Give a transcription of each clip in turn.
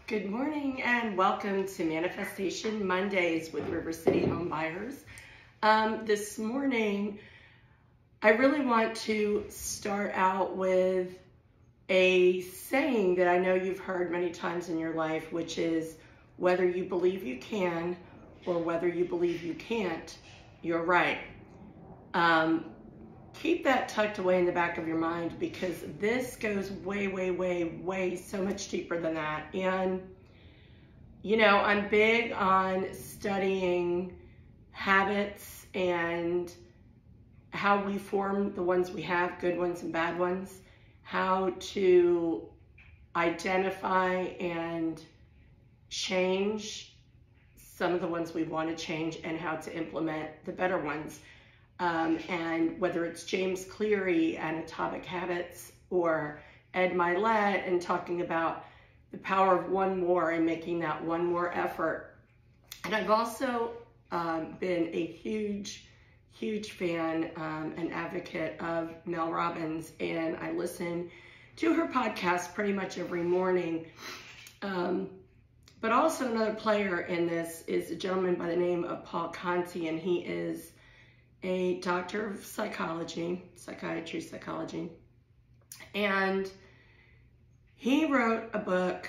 Good morning and welcome to Manifestation Mondays with River City Home Buyers. This morning, I really want to start out with a saying that I know you've heard many times in your life, which is whether you believe you can or whether you believe you can't, you're right. Keep that tucked away in the back of your mind because this goes way so much deeper than that. And you know, I'm big on studying habits and how we form the ones we have, good ones and bad ones, how to identify and change some of the ones we want to change and how to implement the better ones. And whether it's James Cleary and Atomic Habits or Ed Mylett and talking about the power of one more and making that one more effort. And I've also been a huge fan and advocate of Mel Robbins, and I listen to her podcast pretty much every morning. But also another player in this is a gentleman by the name of Paul Conti, and he is a doctor of psychology, psychology, and he wrote a book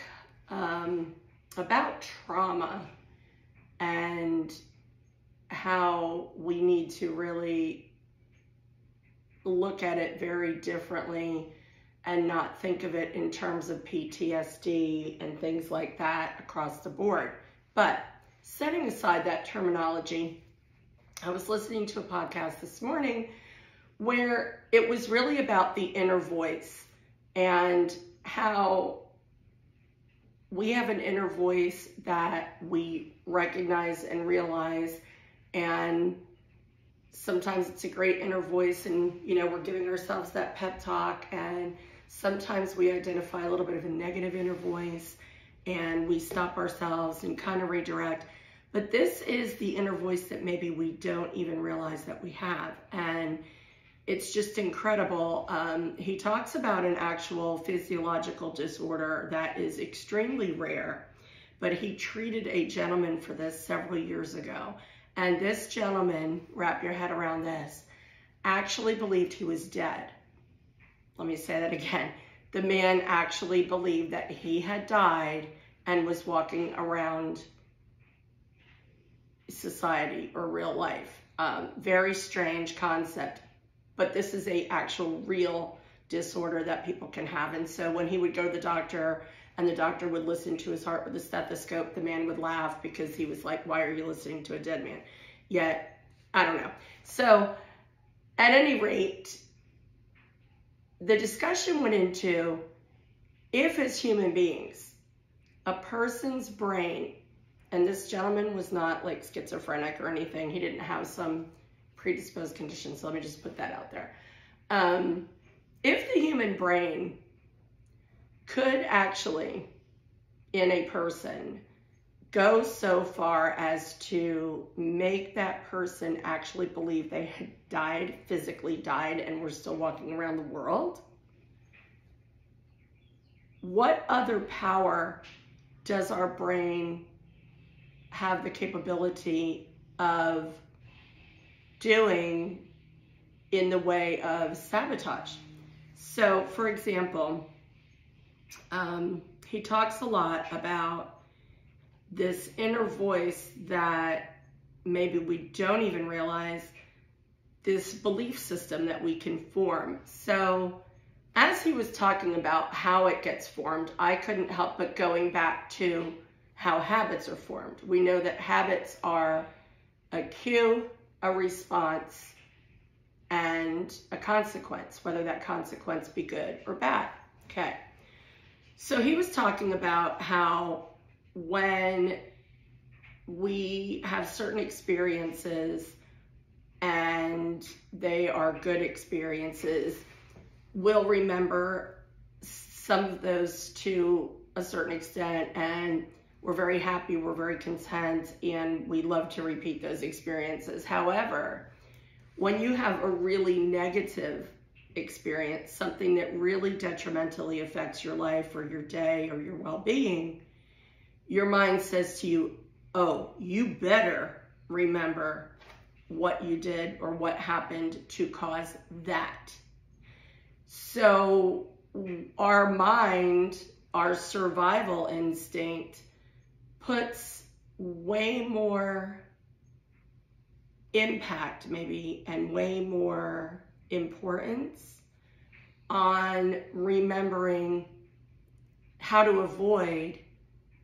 about trauma and how we need to really look at it very differently and not think of it in terms of PTSD and things like that across the board. But setting aside that terminology, I was listening to a podcast this morning where it was really about the inner voice and how we have an inner voice that we recognize and realize, and sometimes it's a great inner voice and, you know, we're giving ourselves that pep talk, and sometimes we identify a little bit of a negative inner voice and we stop ourselves and kind of redirect. But this is the inner voice that maybe we don't even realize that we have. And it's just incredible. He talks about an actual physiological disorder that is extremely rare, but he treated a gentleman for this several years ago. And this gentleman, wrap your head around this, actually believed he was dead. Let me say that again. The man actually believed that he had died and was walking around society or real life. Very strange concept, but this is a actual real disorder that people can have. And so when he would go to the doctor and the doctor would listen to his heart with a stethoscope, the man would laugh because he was like, why are you listening to a dead man? Yet, I don't know. So at any rate, the discussion went into if as human beings, a person's brain, and this gentleman was not like schizophrenic or anything. He didn't have some predisposed condition. So let me just put that out there. If the human brain could actually, in a person, go so far as to make that person actually believe they had died, physically died, and were still walking around the world, what other power does our brain have the capability of doing in the way of sabotage? So, for example, he talks a lot about this inner voice that maybe we don't even realize, this belief system that we can form. So, as he was talking about how it gets formed, I couldn't help but going back to how habits are formed. We know that habits are a cue, a response, and a consequence, whether that consequence be good or bad. Okay. So he was talking about how when we have certain experiences and they are good experiences, we'll remember some of those to a certain extent, and we're very happy, we're very content, and we love to repeat those experiences. However, when you have a really negative experience, something that really detrimentally affects your life or your day or your well-being, your mind says to you, oh, you better remember what you did or what happened to cause that. So our mind, our survival instinct, puts way more impact maybe and way more importance on remembering how to avoid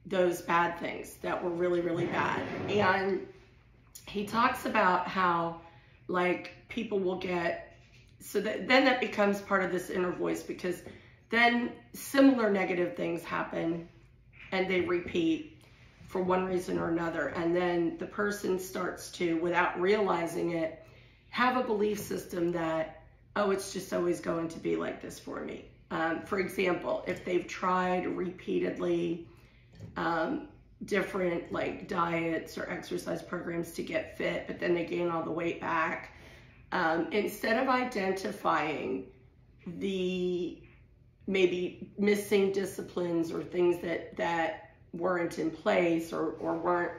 those bad things that were really, really bad. And he talks about how, like, people will get, so that then that becomes part of this inner voice, because then similar negative things happen and they repeat for one reason or another. And then the person starts to, without realizing it, have a belief system that, oh, it's just always going to be like this for me. For example, if they've tried repeatedly different like diets or exercise programs to get fit, but then they gain all the weight back, instead of identifying the maybe missing disciplines or things that weren't in place or weren't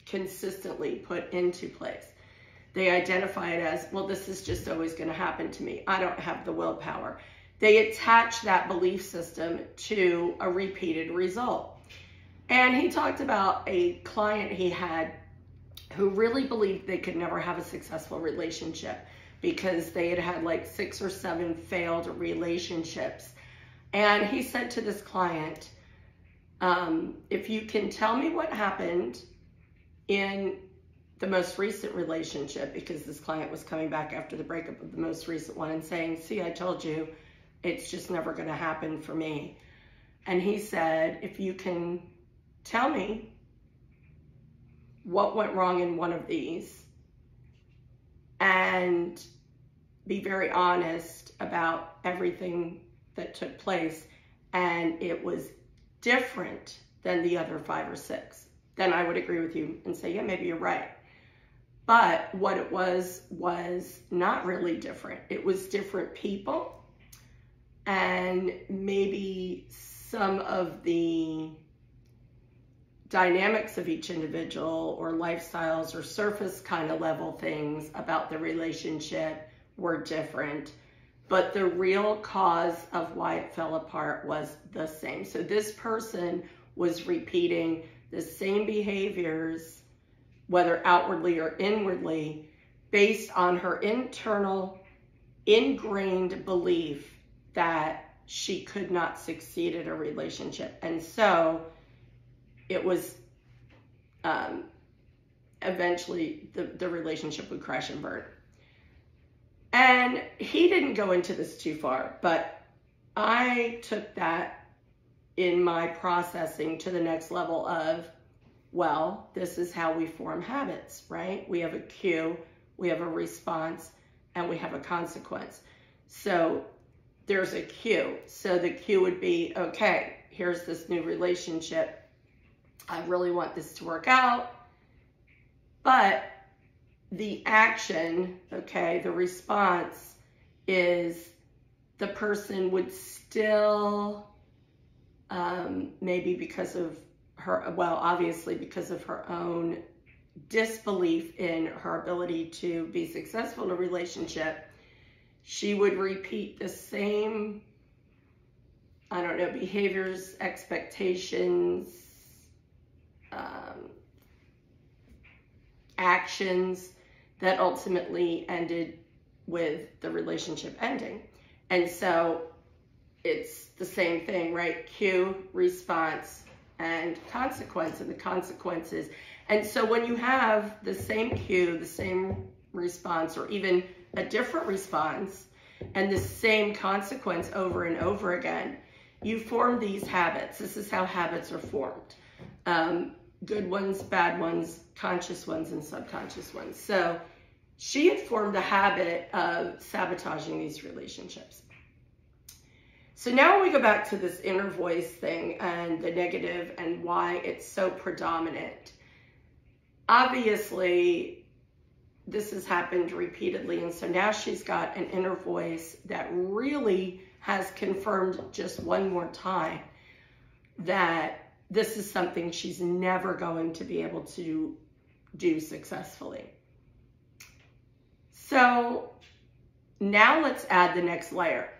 consistently put into place, they identify it as, well, this is just always going to happen to me. I don't have the willpower. They attach that belief system to a repeated result. And he talked about a client he had who really believed they could never have a successful relationship because they had had like 6 or 7 failed relationships. And he said to this client, if you can tell me what happened in the most recent relationship, because this client was coming back after the breakup of the most recent one and saying, see, I told you, it's just never going to happen for me. And he said, if you can tell me what went wrong in one of these and be very honest about everything that took place, and it was different than the other 5 or 6, then I would agree with you and say, yeah, maybe you're right. But what it was not really different. It was different people, and maybe some of the dynamics of each individual or lifestyles or surface kind of level things about the relationship were different, but the real cause of why it fell apart was the same. So this person was repeating the same behaviors, whether outwardly or inwardly, based on her internal ingrained belief that she could not succeed at a relationship. And so it was eventually the relationship would crash and burn. And he didn't go into this too far, but I took that in my processing to the next level of, well, this is how we form habits, right? We have a cue, we have a response, and we have a consequence. So there's a cue. So the cue would be, okay, here's this new relationship. I really want this to work out. But the action, okay, the response is the person would still, maybe because of her, well, obviously because of her own disbelief in her ability to be successful in a relationship, she would repeat the same, I don't know, behaviors, expectations, actions that ultimately ended with the relationship ending. And so it's the same thing, right? Cue, response, and consequence, and the consequences. And so when you have the same cue, the same response, or even a different response, and the same consequence over and over again, you form these habits. This is how habits are formed. Good ones, bad ones, conscious ones, and subconscious ones. So she had formed a habit of sabotaging these relationships. So now we go back to this inner voice thing and the negative and why it's so predominant. Obviously, this has happened repeatedly, and so now she's got an inner voice that really has confirmed just one more time that this is something she's never going to be able to do successfully. So now let's add the next layer.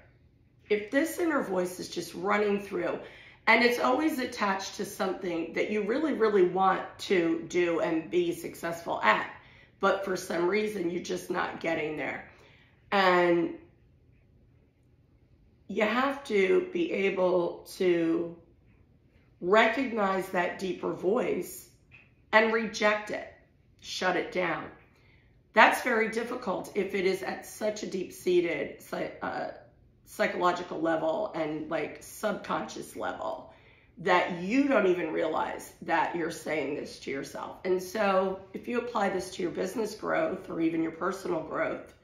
If this inner voice is just running through, and it's always attached to something that you really, really want to do and be successful at, but for some reason you're just not getting there. And you have to be able to recognize that deeper voice and reject it, shut it down. That's very difficult if it is at such a deep-seated psychological level and like subconscious level that you don't even realize that you're saying this to yourself. And so if you apply this to your business growth or even your personal growth,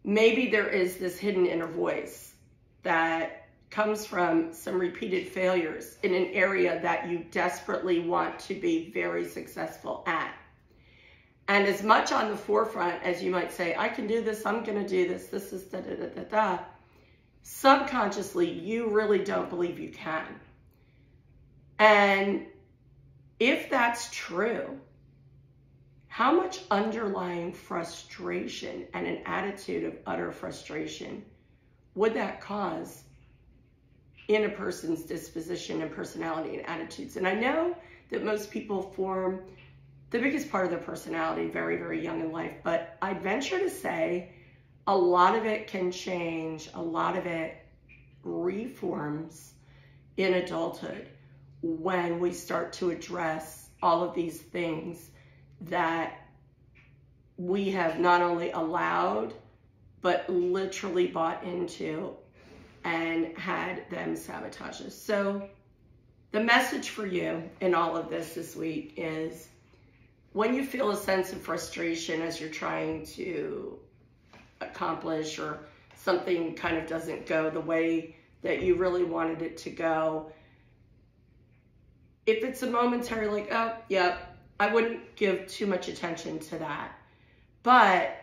maybe there is this hidden inner voice that comes from some repeated failures in an area that you desperately want to be very successful at. And as much on the forefront as you might say, I can do this, I'm going to do this, this is da da da da da, subconsciously, you really don't believe you can. And if that's true, how much underlying frustration and an attitude of utter frustration would that cause in a person's disposition and personality and attitudes? And I know that most people form the biggest part of their personality very, very young in life, but I'd venture to say a lot of it can change, a lot of it reforms in adulthood when we start to address all of these things that we have not only allowed, but literally bought into and had them sabotage us. So the message for you in all of this week is when you feel a sense of frustration as you're trying to accomplish or something kind of doesn't go the way that you really wanted it to go, if it's a momentary like, oh, yep, I wouldn't give too much attention to that. But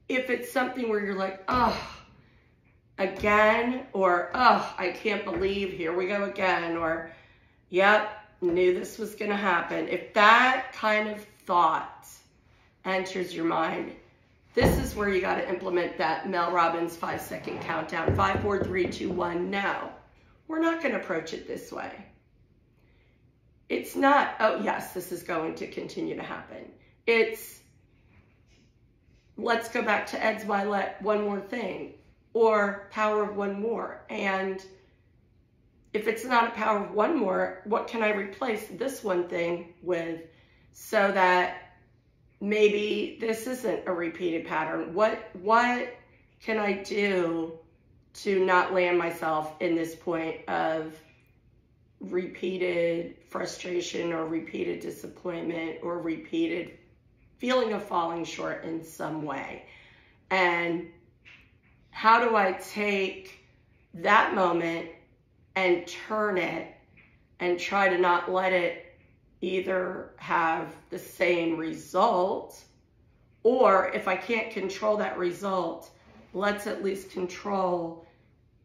if it's something where you're like, oh, again, or oh, I can't believe, here we go again, or yep, knew this was going to happen. If that kind of thought enters your mind, this is where you got to implement that Mel Robbins 5-second countdown. 5, 4, 3, 2, 1. No, we're not going to approach it this way. It's not, oh yes, this is going to continue to happen. It's, let's go back to Ed's Milet, one more thing, or power of one more. And if it's not a power of one more, what can I replace this one thing with so that maybe this isn't a repeated pattern? What can I do to not land myself in this point of repeated frustration or repeated disappointment or repeated feeling of falling short in some way? And how do I take that moment and turn it and try to not let it either have the same result, or if I can't control that result, let's at least control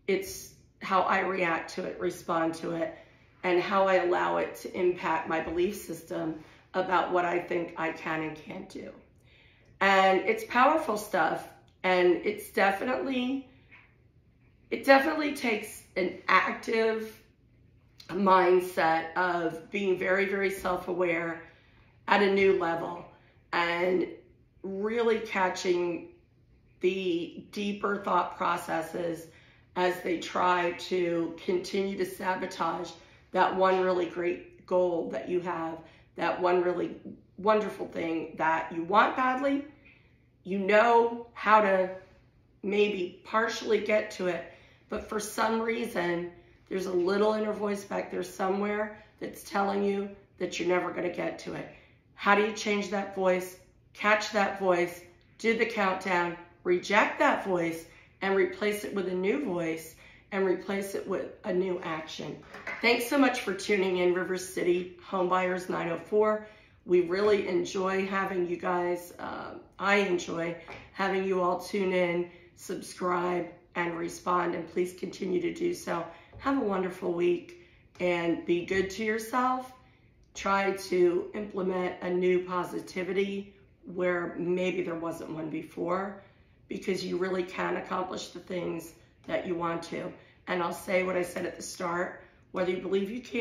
it's how I react to it, respond to it, and how I allow it to impact my belief system about what I think I can and can't do. And it's powerful stuff, and it definitely takes an active mindset of being very, very self-aware at a new level and really catching the deeper thought processes as they try to continue to sabotage that one really great goal that you have, that one really wonderful thing that you want badly. You know how to maybe partially get to it, but for some reason, there's a little inner voice back there somewhere that's telling you that you're never going to get to it. How do you change that voice, catch that voice, do the countdown, reject that voice, and replace it with a new voice and replace it with a new action? Thanks so much for tuning in, River City Homebuyers 904. We really enjoy having you guys. I enjoy having you all tune in, subscribe, and respond, and please continue to do so. Have a wonderful week, and be good to yourself. Try to implement a new positivity where maybe there wasn't one before, because you really can accomplish the things that you want to. And I'll say what I said at the start, whether you believe you can